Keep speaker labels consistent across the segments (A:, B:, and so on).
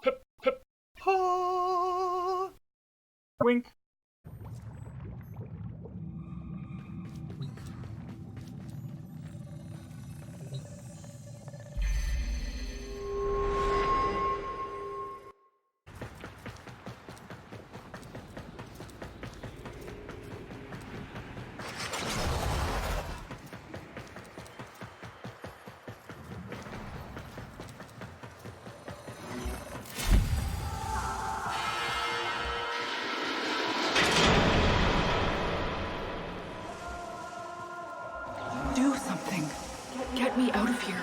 A: Pip, pip, ha! Wink.
B: Do something. Get me out of here.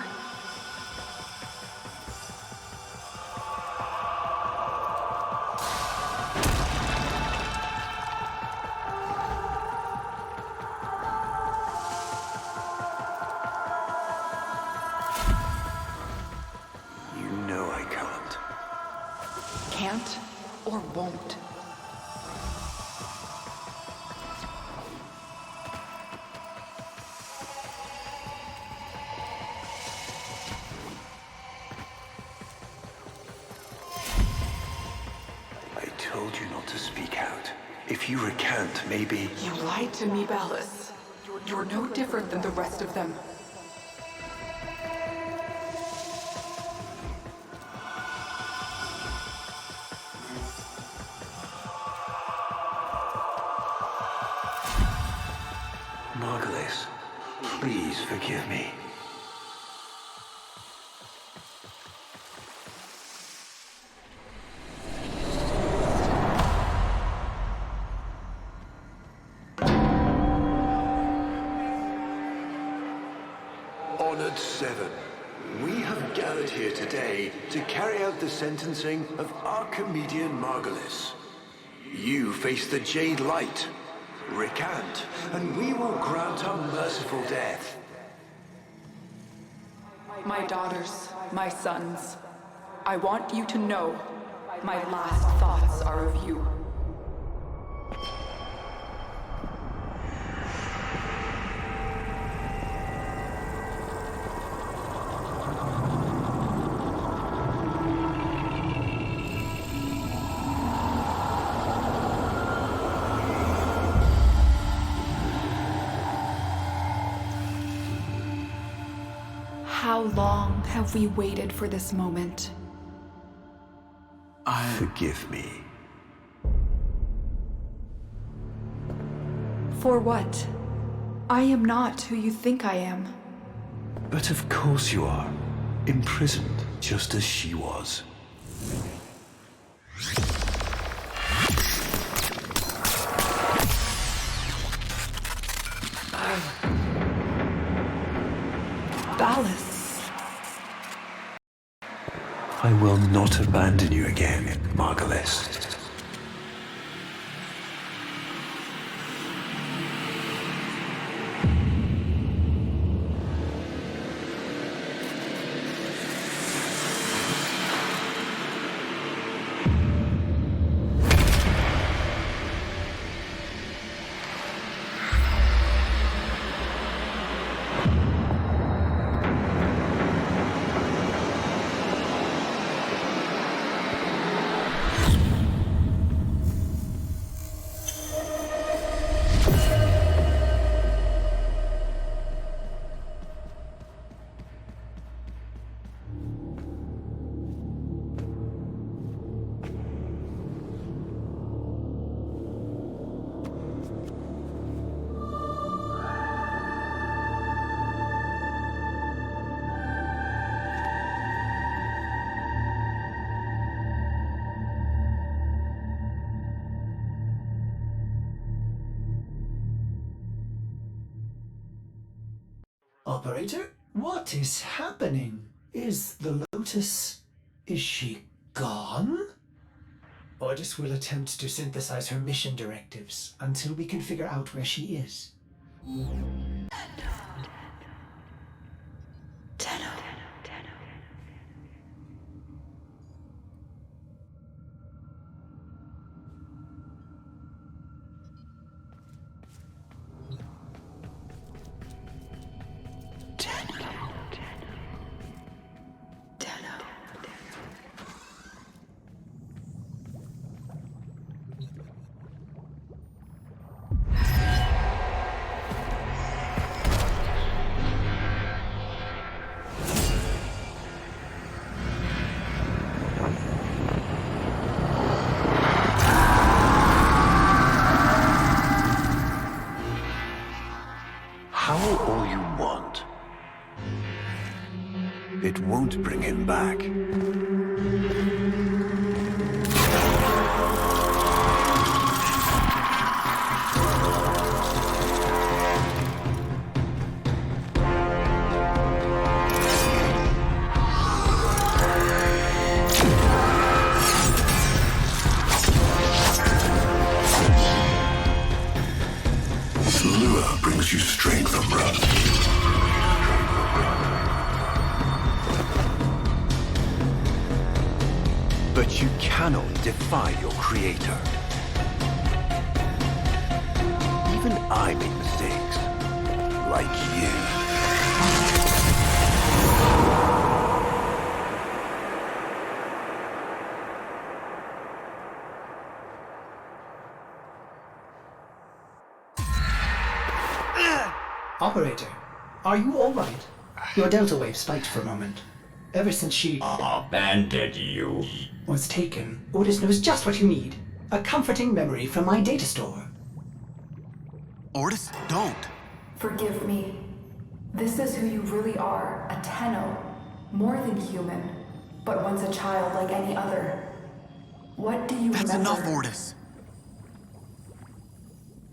C: You know I can't.
B: Can't or won't.
C: I told you not to speak out. If you recant, maybe...
B: You lied to me, Ballas. You're no different than the rest of them.
C: Margulis, please forgive me. Honored Seven, we have gathered here today to carry out the sentencing of Archimedean Margulis. You face the Jade Light. Recant, and we will grant a merciful death.
B: My daughters, my sons, I want you to know my last thoughts are of you. How long have we waited for this moment?
C: Forgive me.
B: For what? I am not who you think I am.
C: But of course you are. Imprisoned, just as she was.
B: Ballas.
C: I will not abandon you again, Margulis.
D: Operator, what is happening? Is the Lotus... is she gone? Ordis will attempt to synthesize her mission directives until we can figure out where she is.
C: it won't bring him back. Lure brings you strength, Umbra. But you cannot defy your creator. Even I make mistakes. Like you.
D: Operator, are you alright? Your delta wave spiked for a moment. Ever since she
A: Abandoned you.
D: was taken, Otis knows just what you need. A comforting memory from my data store.
E: Ortis, don't.
B: Forgive me. This is who you really are, a Tenno. More than human, but once a child like any other. What do you
E: That's
B: remember?
E: enough, Ortis.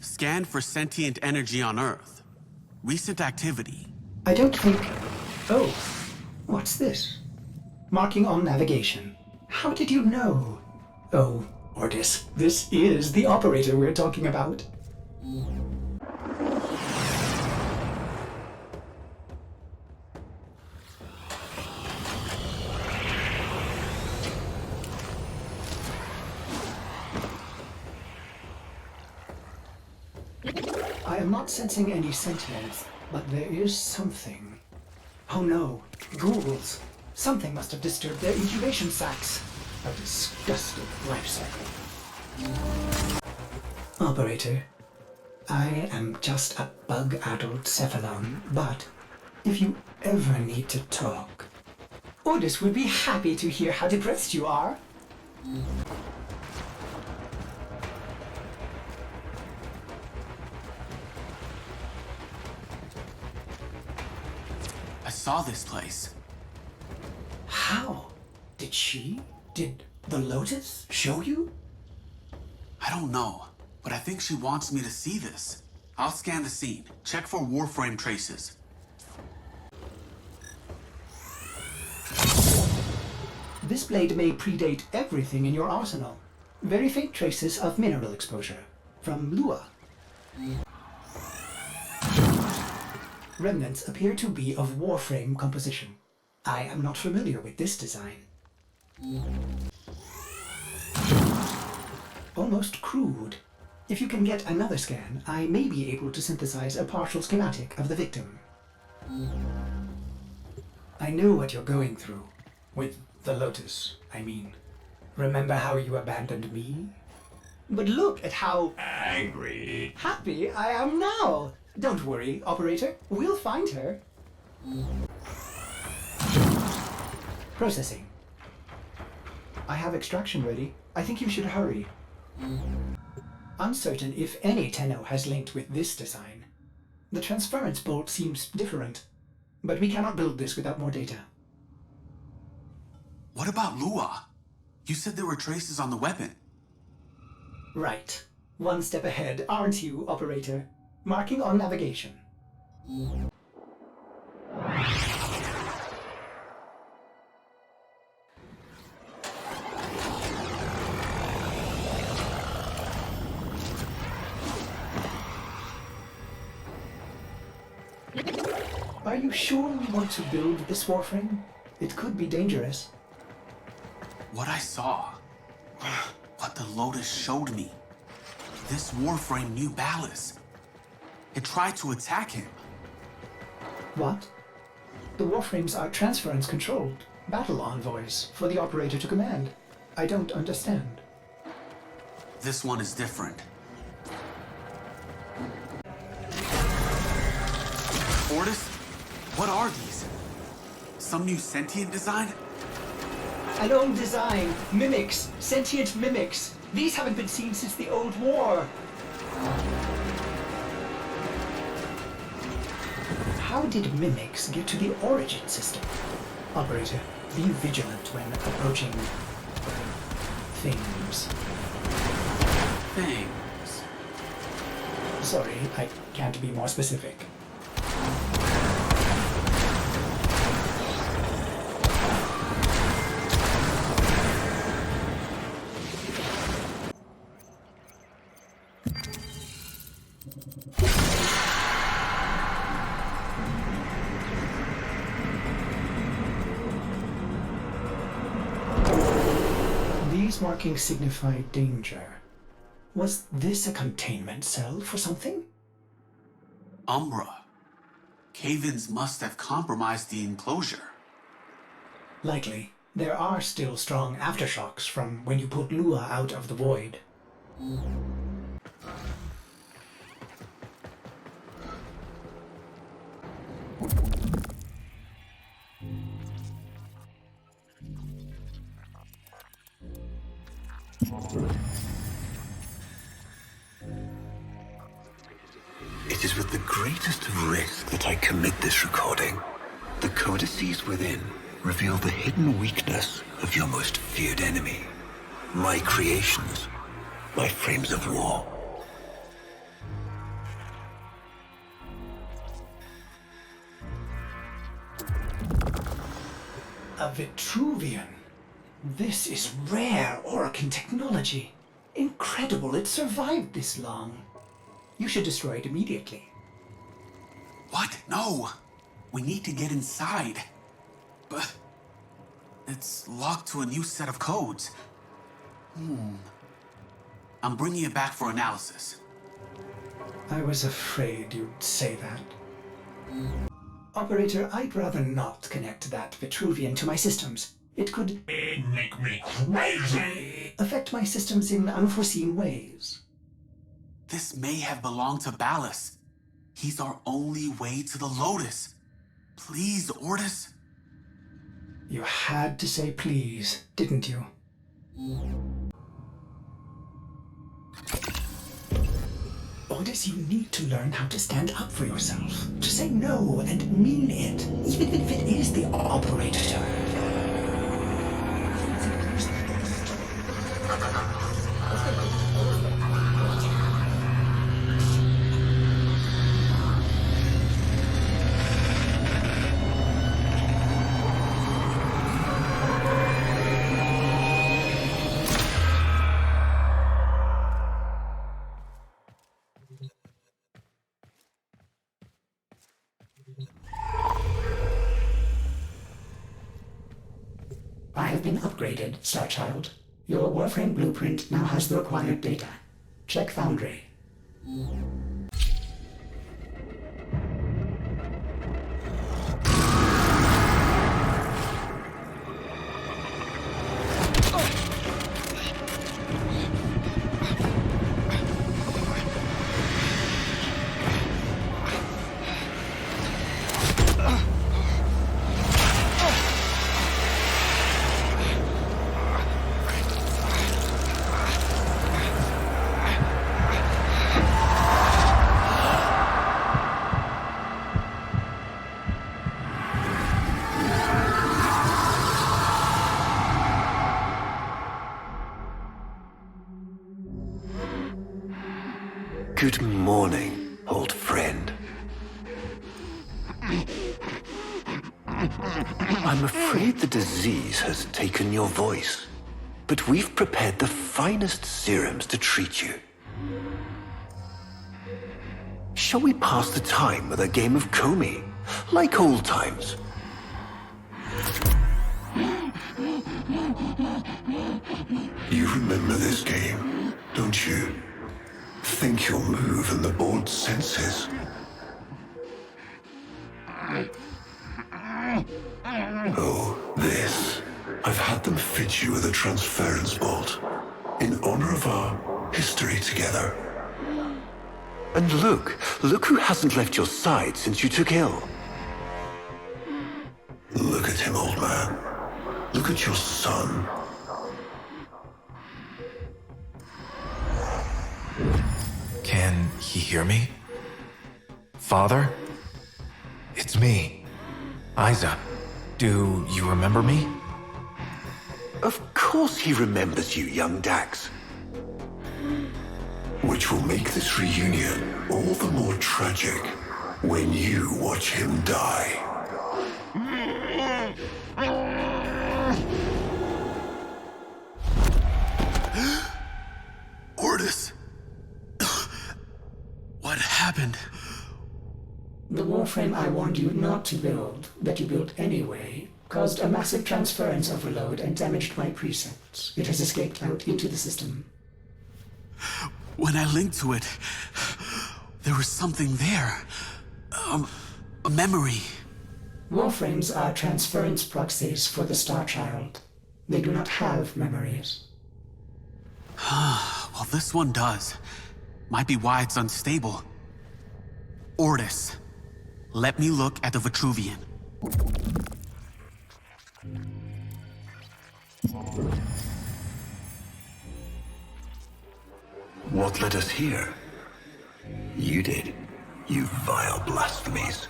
E: Scan for sentient energy on Earth. Recent activity.
D: I don't think... Oh, what's this? Marking on navigation. How did you know? Oh, Otis, this is the operator we're talking about. I am not sensing any sentinels, but there is something. Oh no, ghouls. Something must have disturbed their incubation sacs. A disgusting life cycle. Operator, I am just a bug-addled cephalon, but if you ever need to talk, Otis would be happy to hear how depressed you are.
E: I saw this place.
D: How? Did the Lotus show you?
E: I don't know, but I think she wants me to see this. I'll scan the scene. Check for Warframe traces.
D: This blade may predate everything in your arsenal. Very faint traces of mineral exposure. From Lua. Remnants appear to be of Warframe composition. I am not familiar with this design. Almost crude. If you can get another scan, I may be able to synthesize a partial schematic of the victim. I know what you're going through. With the Lotus, I mean. Remember how you abandoned me? But look at how
A: Angry.
D: happy I am now! Don't worry, operator. We'll find her. Processing. I have extraction ready. I think you should hurry. Uncertain if any Tenno has linked with this design. The transference bolt seems different, but we cannot build this without more data.
E: What about Lua? You said there were traces on the weapon.
D: Right. One step ahead, aren't you, operator? Marking on navigation. Are you sure you want to build this Warframe? It could be dangerous.
E: What I saw. What the Lotus showed me. This Warframe knew Ballas. It tried to attack him.
D: What? The Warframes are transference controlled. Battle envoys for the operator to command. I don't understand.
E: This one is different. Ortis, what are these? Some new sentient design?
D: An old design. Mimics. Sentient mimics. These haven't been seen since the old war. How did mimics get to the origin system? Operator, be vigilant when approaching things.
E: Things.
D: Sorry, I can't be more specific. These markings signify danger. Was this a containment cell for something?
E: Umbra. Cave-ins must have compromised the enclosure.
D: Likely. There are still strong aftershocks from when you put Lua out of the void.
C: It is with the greatest risk that I commit this recording. The codices within reveal the hidden weakness of your most feared enemy. My creations. My frames of war.
D: A Vitruvian. This is rare Orokin technology. Incredible it survived this long. You should destroy it immediately.
E: What? No! We need to get inside. But it's locked to a new set of codes. I'm bringing it back for analysis.
D: I was afraid you'd say that. Operator, I'd rather not connect that Vitruvian to my systems. It could
A: Make me crazy.
D: affect my systems in unforeseen ways.
E: This may have belonged to Ballas. He's our only way to the Lotus. Please, Ordis.
D: You had to say please, didn't you? Ordis, you need to learn how to stand up for yourself. To say no and mean it, even if it is the operator. I have been upgraded, Starchild. Your Warframe blueprint now has the required data. Check Foundry.
C: Good morning, old friend. I'm afraid the disease has taken your voice, but we've prepared the finest serums to treat you. Shall we pass the time with a game of Comey, like old times? You remember this game, don't you? Think you'll move in the board's senses. Oh, this. I've had them fit you with a transference bolt, in honor of our history together. And look who hasn't left your side since you took ill. Look at him, old man. Look at your son.
F: Can he hear me? Father? It's me, Isa. Do you remember me?
C: Of course he remembers you, young Dax.
G: Which will make this reunion all the more tragic when you watch him die.
E: Ordis! What happened?
H: The Warframe I warned you not to build, that you built anyway, caused a massive transference overload and damaged my precepts. It has escaped out into the system.
E: When I linked to it, there was something there. A memory.
H: Warframes are transference proxies for the Star Child. They do not have memories.
E: Well, this one does. Might be why it's unstable. Ordis, let me look at the Vitruvian.
C: What led us here? You did, you vile blasphemies.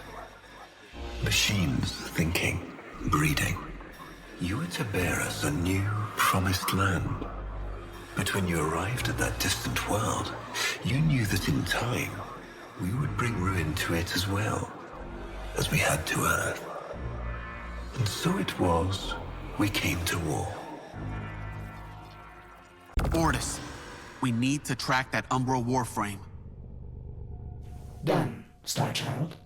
C: Machines thinking, breeding. You were to bear us a new, promised land. But when you arrived at that distant world, you knew that in time, we would bring ruin to it as well, as we had to Earth. And so it was, we came to war.
E: Ordis, we need to track that Umbra Warframe.
H: Done, Star Child.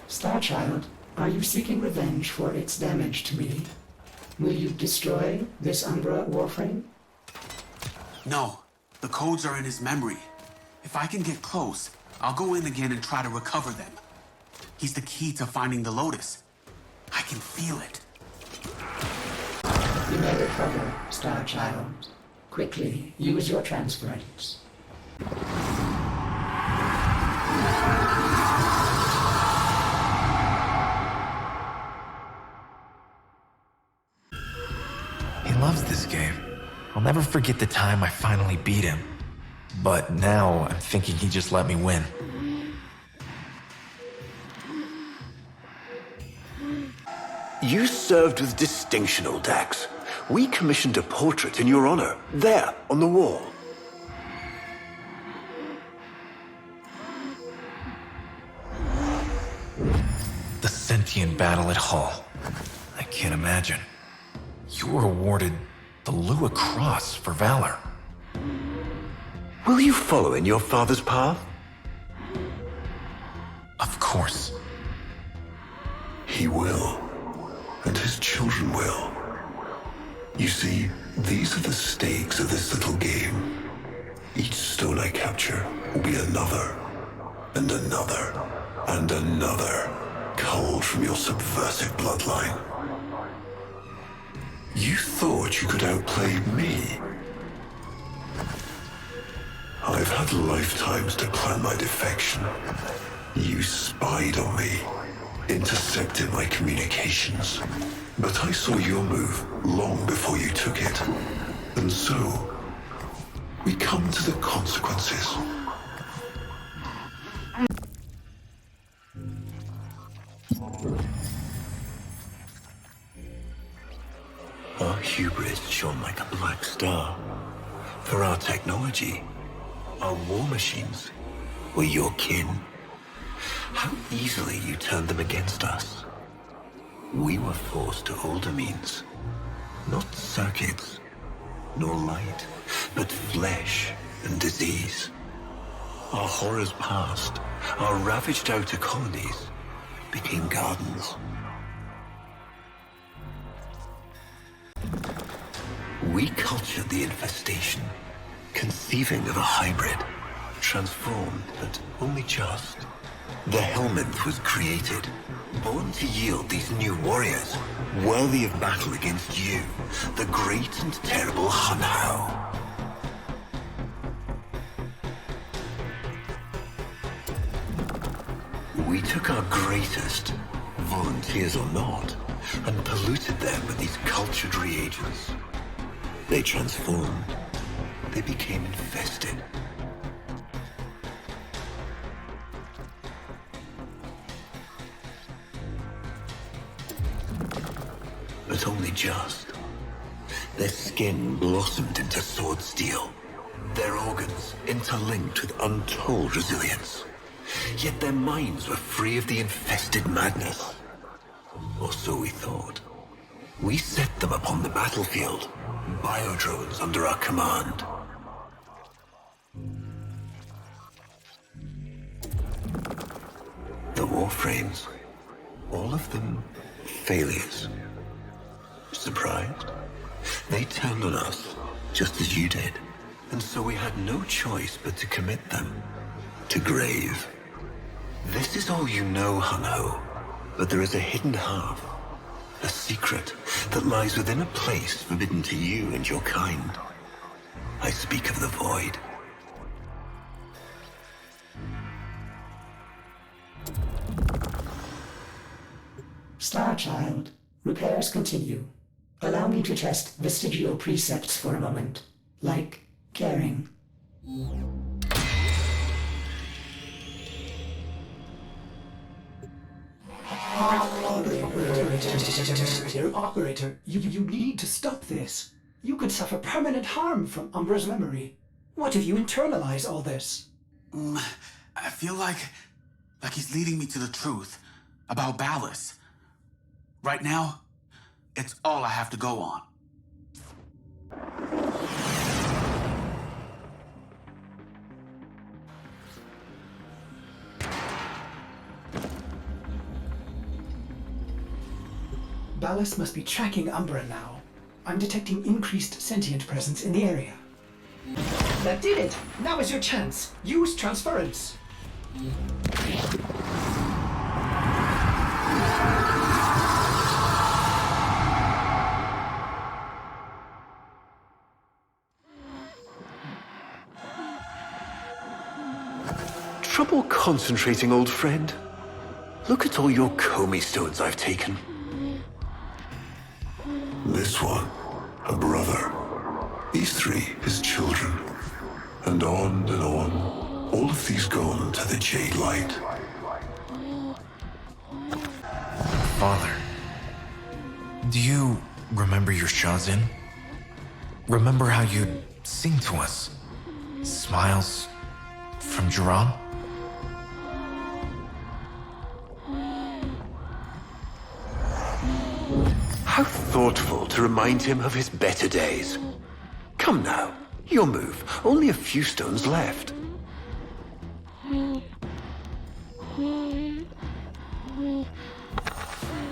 H: Star Child, are you seeking revenge for its damage to me? Will you destroy this Umbra Warframe?
E: No, the codes are in his memory. If I can get close, I'll go in again and try to recover them. He's the key to finding the Lotus. I can feel it.
H: You may recover, Star Child. Quickly, use your transference.
F: He loves this game. I'll never forget the time I finally beat him. But now I'm thinking he just let me win.
C: You served with distinction, old Dax. We commissioned a portrait in your honor, there, on the wall.
F: The sentient battle at Hull. I can't imagine. You were awarded the Lua Cross for valor.
C: Will you follow in your father's path?
F: Of course.
G: He will, and his children will. You see, these are the stakes of this little game. Each stone I capture will be another, and another, and another, culled from your subversive bloodline. You thought you could outplay me? I've had lifetimes to plan my defection. You spied on me, intercepted my communications. But I saw your move long before you took it. And so, we come to the consequences.
C: Our hubris shone like a black star. For our technology, our war machines were your kin. How easily you turned them against us. We were forced to older means. Not circuits, nor light, but flesh and disease. Our horrors passed. Our ravaged outer colonies became gardens. We cultured the infestation, conceiving of a hybrid, transformed, but only just. The Helminth was created, born to yield these new warriors, worthy of battle against you, the great and terrible Hunhow.
G: We took our greatest, volunteers or not, and polluted them with these cultured reagents. They transformed. They became infested. But only just. Their skin blossomed into sword steel. Their organs interlinked with untold resilience. Yet their minds were free of the infested madness. Or so we thought. We set them upon the battlefield, biodrones under our command. The Warframes, all of them failures. Surprised? They turned on us, just as you did. And so we had no choice but to commit them to grave. This is all you know, Hanho. But there is a hidden half. A secret that lies within a place forbidden to you and your kind. I speak of the Void.
H: Starchild, repairs continue. Allow me to test vestigial precepts for a moment, like caring.
D: Operator, you need to stop this. You could suffer permanent harm from Umbra's memory. What if you internalize all this?
E: I feel like he's leading me to the truth about Ballas. Right now, it's all I have to go on.
D: Ballas must be tracking Umbra now. I'm detecting increased sentient presence in the area. That did it! Now is your chance. Use transference.
C: Trouble concentrating, old friend? Look at all your Comey stones I've taken.
G: This one, a brother. These three, his children. And on and on. All of these gone to the Jade Light.
F: Father, do you remember your Shazin? Remember how you'd sing to us? Smiles from Jiran?
C: How thoughtful to remind him of his better days. Come now, your move. Only a few stones left.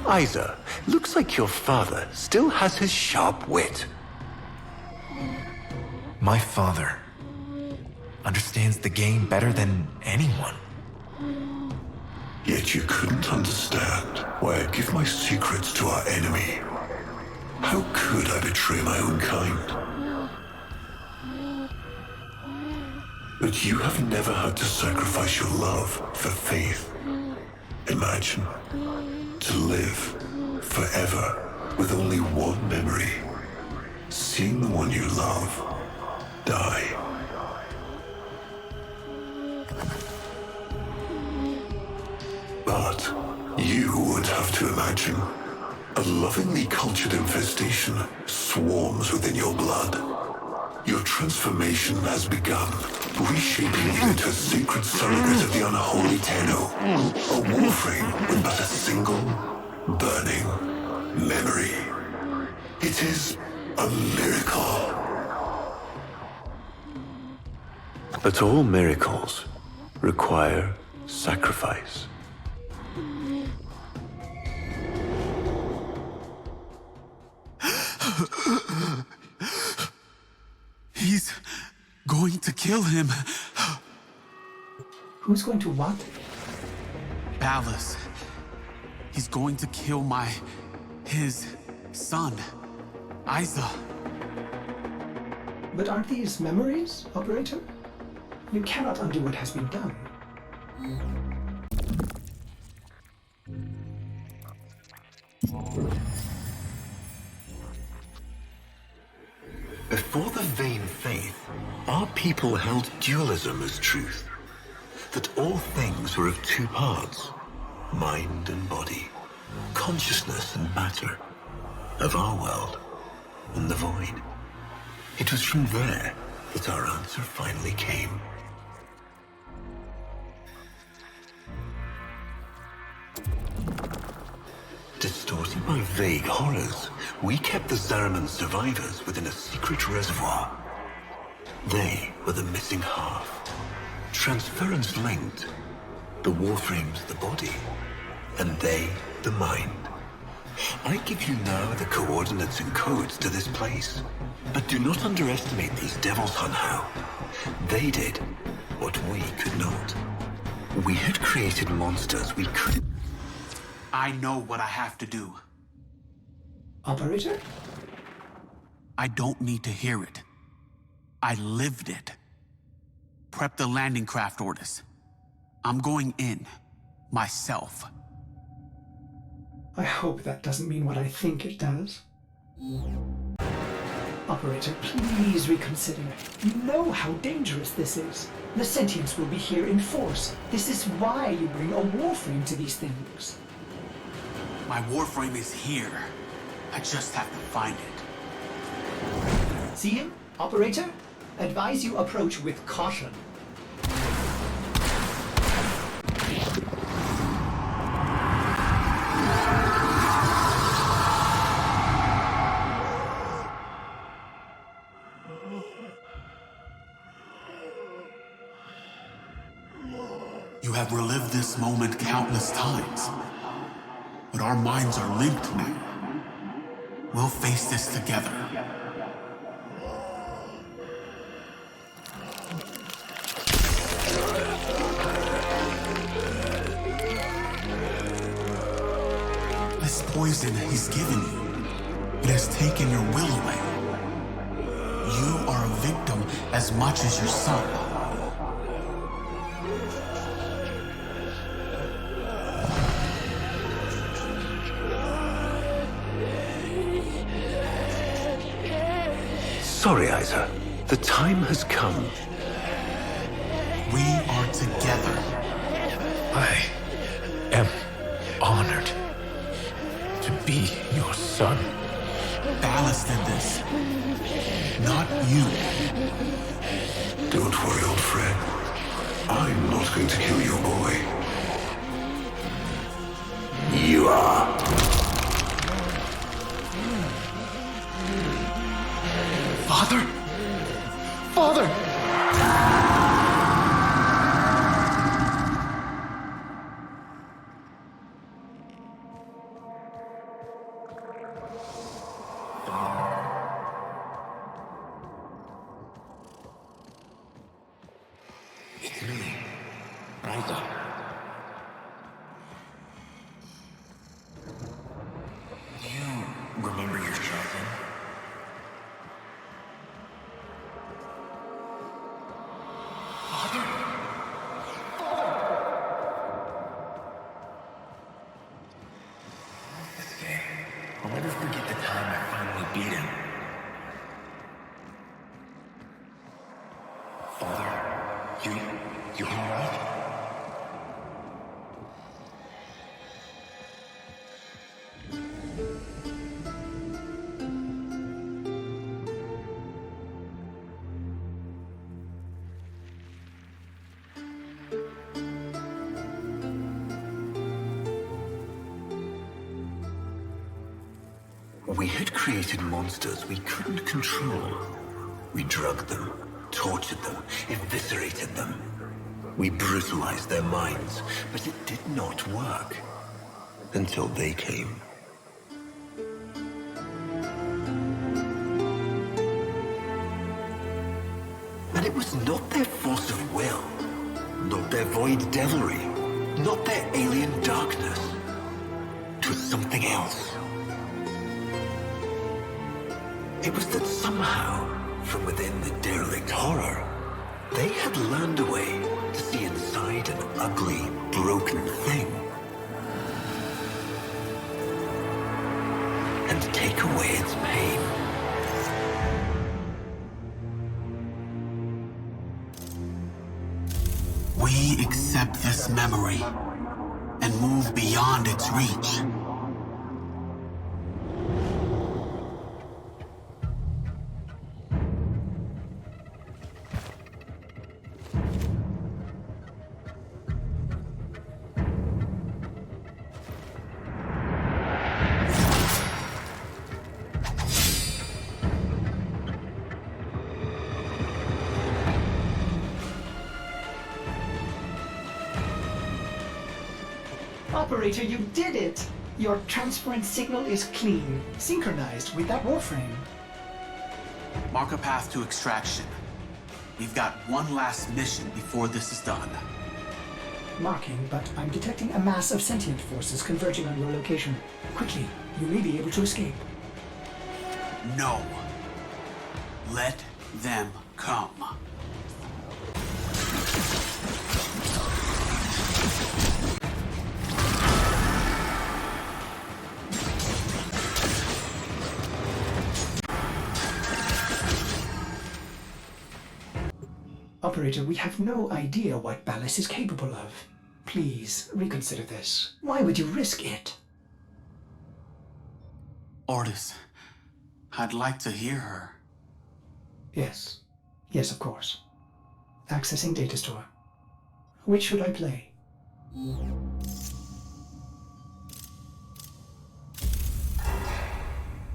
C: Isa, looks like your father still has his sharp wit.
F: My father understands the game better than anyone.
G: Yet you couldn't understand why I give my secrets to our enemy. How could I betray my own kind? But you have never had to sacrifice your love for faith. Imagine to live forever with only one memory. Seeing the one you love die. But you would have to imagine a lovingly cultured infestation swarms within your blood. Your transformation has begun, reshaping you into a sacred surrogate of the unholy Tenno. A Warframe with but a single, burning memory. It is a miracle.
C: But all miracles require sacrifice.
E: He's going to kill him.
D: Who's going to what?
E: Ballas. He's going to kill his son, Isa.
D: But aren't these memories, Operator? You cannot undo what has been done.
C: Before the vain faith, our people held dualism as truth. That all things were of two parts, mind and body, consciousness and matter, of our world and the void. It was from there that our answer finally came. Distorted by vague horrors, we kept the Zariman survivors within a secret reservoir. They were the missing half. Transference linked. The Warframe's the body, and they the mind. I give you now the coordinates and codes to this place, but do not underestimate these devils, Hunhow. They did what we could not. We had created monsters we could...
E: I know what I have to do.
D: Operator?
E: I don't need to hear it. I lived it. Prep the landing craft orders. I'm going in. Myself.
D: I hope that doesn't mean what I think it does. Operator, please reconsider. You know how dangerous this is. The sentients will be here in force. This is why you bring a Warframe to these things.
E: My Warframe is here. I just have to find it.
D: See him? Operator? Advise you approach with caution.
E: You have relived this moment countless times. But our minds are linked now. We'll face this together. This poison he's given you, it has taken your will away. You are a victim as much as your son.
C: Sorry, Isa. The time has come.
E: We are together.
F: I am honored to be your son.
E: Dallas did this. Not you.
G: Don't worry, old friend. I'm not going to kill your boy.
C: You are.
E: Father? Father!
G: It's me, Isa. Do you remember your chosen? I'll never forget the time I finally beat him. Father, you alright?
C: We had created monsters we couldn't control. We drugged them, tortured them, eviscerated them. We brutalized their minds, but it did not work. Until they came. And it was not their force of will, not their void devilry, not their alien darkness. It was something else. It was that somehow, from within the derelict horror, they had learned a way to see inside an ugly, broken thing. and take away its pain.
E: We accept this memory and move beyond its reach.
D: Operator, you did it! Your transference signal is clean, synchronized with that Warframe.
E: Mark a path to extraction. We've got one last mission before this is done.
D: Marking, but I'm detecting a mass of sentient forces converging on your location. Quickly, you may be able to escape.
E: No. Let them come.
D: Operator, we have no idea what Ballas is capable of. Please, reconsider this. Why would you risk it?
E: Ordis, I'd like to hear her.
D: Yes. Yes, of course. Accessing data store. Which should I play?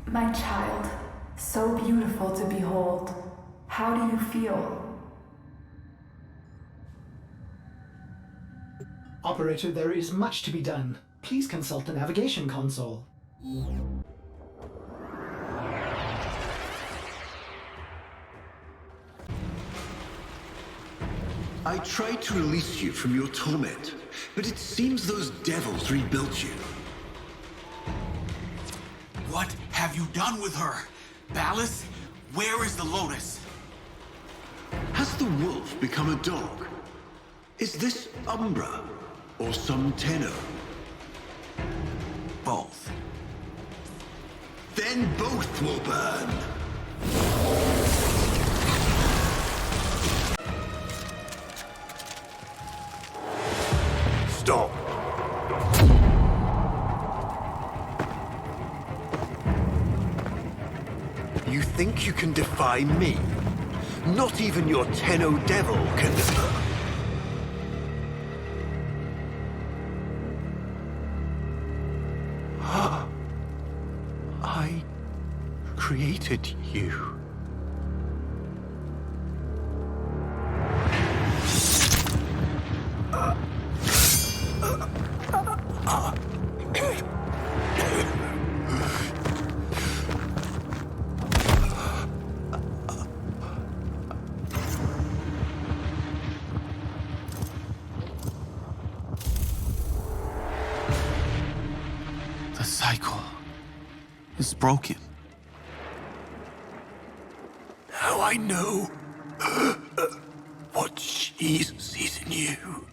B: My child, so beautiful to behold. How do you feel?
D: Operator, there is much to be done. Please consult the navigation console.
C: I tried to release you from your torment, but it seems those devils rebuilt you.
E: What have you done with her? Ballas, where is the Lotus?
C: Has the wolf become a dog? Is this Umbra or some Tenno?
E: Both.
C: Then both will burn. Stop. You think you can defy me? Not even your Tenno devil can. I created you.
E: The cycle is broken.
C: Now I know what she sees in you.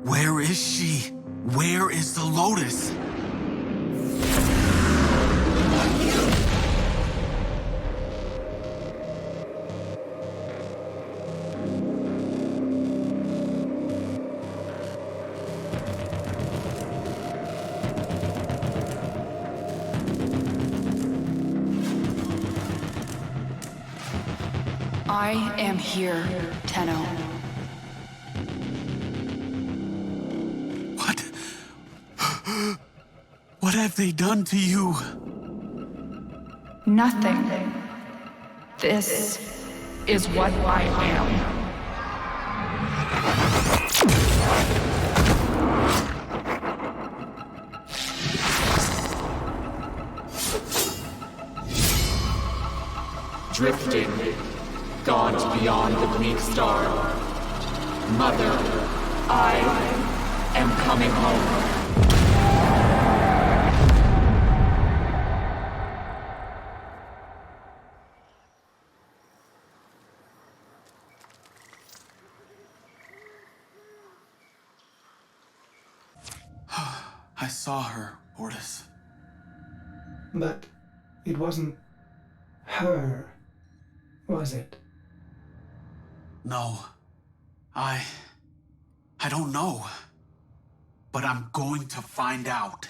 E: Where is she? Where is the Lotus?
B: I am here, Tenno.
E: What? What have they done to you?
B: Nothing. This is what I am.
I: Drifting, gaunt beyond the bleak star. Mother, I am coming home.
E: I saw her, Ortis.
D: But it wasn't her, was it?
E: No. I don't know. But I'm going to find out.